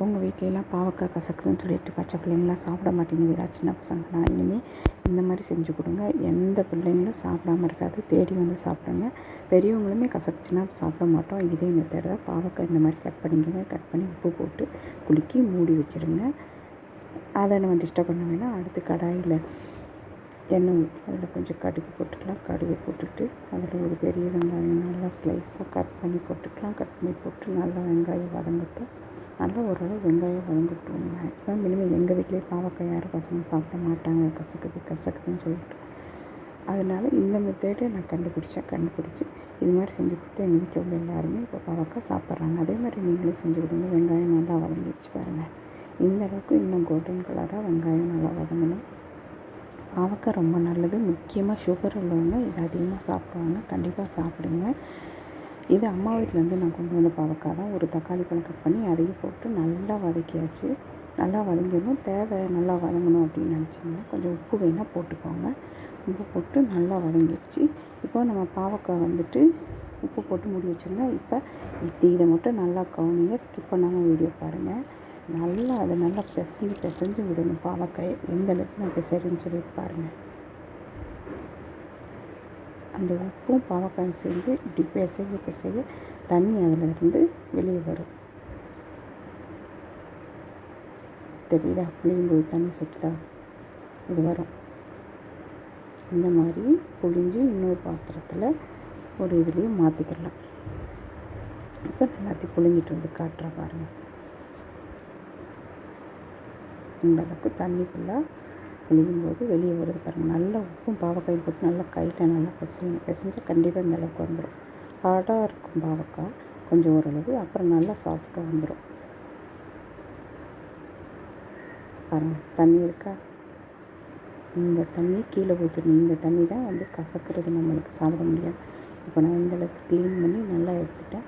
உங்கள் வீட்லலாம் பாவக்காய் கசக்குதுன்னு சொல்லிட்டு பச்சை பிள்ளைங்களாம் சாப்பிட மாட்டேங்குதுடா சின்ன பசங்களாம், இனிமேல் இந்த மாதிரி செஞ்சு கொடுங்க. எந்த பிள்ளைங்களும் சாப்பிடாம இருக்காது, தேடி வந்து சாப்பிடுங்க. பெரியவங்களுமே கசக்குச்சுன்னா சாப்பிட மாட்டோம். இதே மெத்தட் தான். பாவக்காய் இந்த மாதிரி கட் பண்ணிக்கோங்க. கட் பண்ணி உப்பு போட்டு குலுக்கி மூடி வச்சுருங்க. அதை நம்ம டிஸ்டர்ப் பண்ண வேணாம். அடுத்து கடாயில் எண்ணெய் ஊற்றி அதில் கொஞ்சம் கடுகு போட்டுக்கலாம். கடுகு போட்டுட்டு அதில் ஒரு பெரிய வெங்காயம் நல்லா ஸ்லைஸாக கட் பண்ணி போட்டுக்கலாம். கட் பண்ணி போட்டு நல்லா வெங்காயம் வதங்கட்டும். நல்லா ஓரளவு வெங்காயம் வதங்கட்டும். மேக்ஸிமம் மினிமம் எங்கள் வீட்டிலே பாவக்காய் யாரும் பசங்க சாப்பிட மாட்டாங்க, கசக்குதுன்னு சொல்லிட்டு. அதனால் இந்த மெத்தேடு நான் கண்டுபிடிச்சி இது மாதிரி செஞ்சு கொடுத்து எங்கள் வீட்டில் உள்ள எல்லாருமே இப்போ பாவக்காய் சாப்பிட்றாங்க. அதே மாதிரி நீங்களும் செஞ்சு கொடுங்க. வெங்காயம் நல்லா வதங்கிடுச்சு பாருங்கள். இந்த அளவுக்கு இன்னும் கோல்டன் கலராக வெங்காயம் நல்லா வதங்கணும். பாவக்காய் ரொம்ப நல்லது. முக்கியமாக சுகர் உள்ளவங்க இது அதிகமாக சாப்பிடுவாங்க. கண்டிப்பாக சாப்பிடுங்க. இது அம்மா வீட்டிலேருந்து நான் கொண்டு வந்த பாவக்காய் தான். ஒரு தக்காளி பழம் கட் பண்ணி அதையும் போட்டு நல்லா வதக்கியாச்சு. நல்லா வதங்கிடணும். நல்லா வதங்கணும் அப்படின்னு நினச்சிங்கன்னா கொஞ்சம் உப்பு வேணால் போட்டுக்கோங்க. உப்பு போட்டு நல்லா வதங்கிடுச்சு. இப்போ நம்ம பாவக்காய் வந்துட்டு உப்பு போட்டு மூடி வச்சுருந்தா இப்போ இதை மட்டும் நல்லா கவனிங்க. ஸ்கிப் பண்ணாமல் வீடியோ பாருங்கள். அதை நல்லா பிசைஞ்சு விடணும். பாவக்காயை எந்த அளவுக்கு நான் பிசைறேன்னு சொல்லிட்டு பாருங்கள். அந்த உப்பும் பாவக்காயும் சேர்ந்து இப்படி பிசைய தண்ணி அதில் இருந்து வெளியே வரும். தெரியுதா? புளியும்போது தண்ணி சுட்டுதா? இது வரும். இந்த மாதிரி புளிஞ்சு இன்னொரு பாத்திரத்தில் ஒரு இதுலேயும் மாற்றிக்கலாம். இப்போ எல்லாத்தையும் புளிஞ்சிட்டு வந்து காட்டுற பாருங்கள். இந்த அளவுக்கு தண்ணி ஃபுல்லாக புளியும்போது வெளியே வருது பாருங்கள். நல்லா உப்பும் பாவக்காயும் போட்டு நல்லா கையில் நல்லா பிசைஞ்சால் கண்டிப்பாக இந்த அளவுக்கு வந்துடும். ஹார்டாக இருக்கும் பாவக்காய் கொஞ்சம் ஓரளவு, அப்புறம் நல்லா சாஃப்டாக வந்துடும். பாருங்கள், தண்ணி இருக்கா? இந்த தண்ணி கீழே ஊற்றணும். இந்த தண்ணி தான் வந்து கசக்கிறது, நம்மளுக்கு சாப்பிட முடியாது. இப்போ நான் இந்த அளவுக்கு க்ளீன் பண்ணி நல்லா எடுத்துட்டேன்.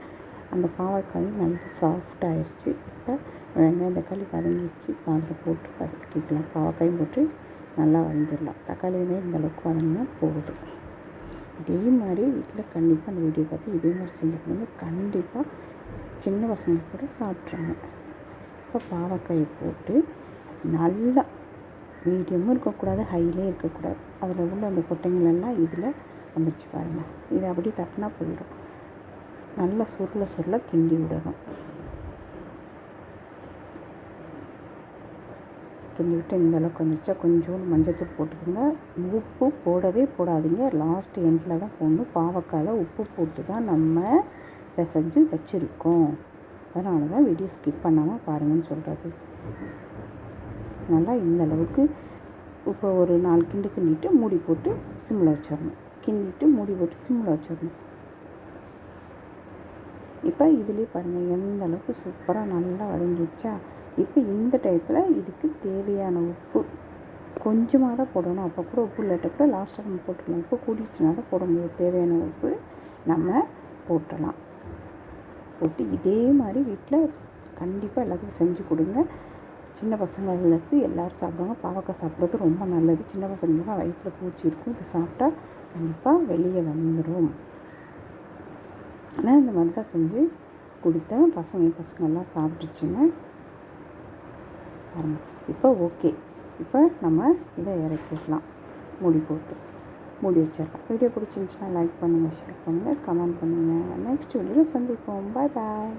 அந்த பாவக்காயும் நல்லா சாஃப்டாகிடுச்சு. இப்போ வெங்காயம் தக்காளி வதங்கிடுச்சு. இப்போ அதில் போட்டு வதக்கிக்கலாம். பாவக்காயும் போட்டு நல்லா வதங்கிடலாம். தக்காளியுமே இந்த அளவுக்கு வதங்கினா போதும். இதே மாதிரி வீட்டில் கண்டிப்பாக அந்த வீடியோ பார்த்து இதே மாதிரி செஞ்சு கொடுங்க. கண்டிப்பாக சின்ன பசங்க கூட சாப்பிட்றாங்க. இப்போ பாவக்காயை போட்டு நல்லா மீடியமும் இருக்கக்கூடாது, ஹையிலே இருக்கக்கூடாது. அதில் உள்ள அந்த கொட்டைங்களெல்லாம் இதில் வந்துடுச்சு பாருங்கள். இதை அப்படியே தட்டினா போயிடும். நல்லா சுருள கிண்டி விடணும். கிண்டி விட்டு இந்த அளவுக்கு வந்துச்சா கொஞ்சோண்டு மஞ்சத்தூள் போட்டுக்கோங்க. உப்பு போடவே போடாதீங்க, லாஸ்ட் எண்டில் தான் போடணும். பாவக்காயில் உப்பு போட்டு தான் நம்ம பிசைஞ்சு வச்சுருக்கோம். அதனால தான் வீடியோ ஸ்கிப் பண்ணாமல் பாருங்கன்னு சொல்கிறது. நல்லா இந்த அளவுக்கு இப்போ ஒரு 4 கிண்டு கிண்டிட்டு மூடி போட்டு சிம்மில் வச்சிடணும். இப்போ இதுலேயே பாருங்கள் எந்த அளவுக்கு சூப்பராக நல்லா வதங்கிடுச்சா. இப்போ இந்த டயத்தில் இதுக்கு தேவையான உப்பு கொஞ்சமாக தான் போடணும். அப்போ கூட உப்பு இல்லாட்ட கூட லாஸ்ட்டாக நம்ம போட்டுக்கலாம். இப்போ கூடிடுச்சுனால போட முடியாது. தேவையான உப்பு நம்ம போட்டலாம். போட்டு இதே மாதிரி வீட்டில் கண்டிப்பாக எல்லாத்துக்கும் செஞ்சு கொடுங்க. சின்ன பசங்களுக்கு எல்லோரும் சாப்பிடுவாங்க. பாவக்காய் சாப்பிட்றது ரொம்ப நல்லது. சின்ன பசங்களுக்குலாம் வயிற்றில் பூச்சி இருக்கும். இது சாப்பிட்டா கண்டிப்பாக வெளியே வந்துடும். ஆனால் இந்த மாதிரி தான் செஞ்சு கொடுத்தேன். பசங்கள்லாம் சாப்பிட்டுச்சுங்க. பாருங்கள், இப்போ ஓகே. இப்போ நம்ம இதை இறக்கிடலாம். மூடி வச்சிடலாம். வீடியோ பிடிச்சிருந்துச்சுன்னா லைக் பண்ணுங்கள், ஷேர் பண்ணுங்கள், கமெண்ட் பண்ணுங்கள். நெக்ஸ்ட் வீடியோவில் சந்திப்போம். பாய்.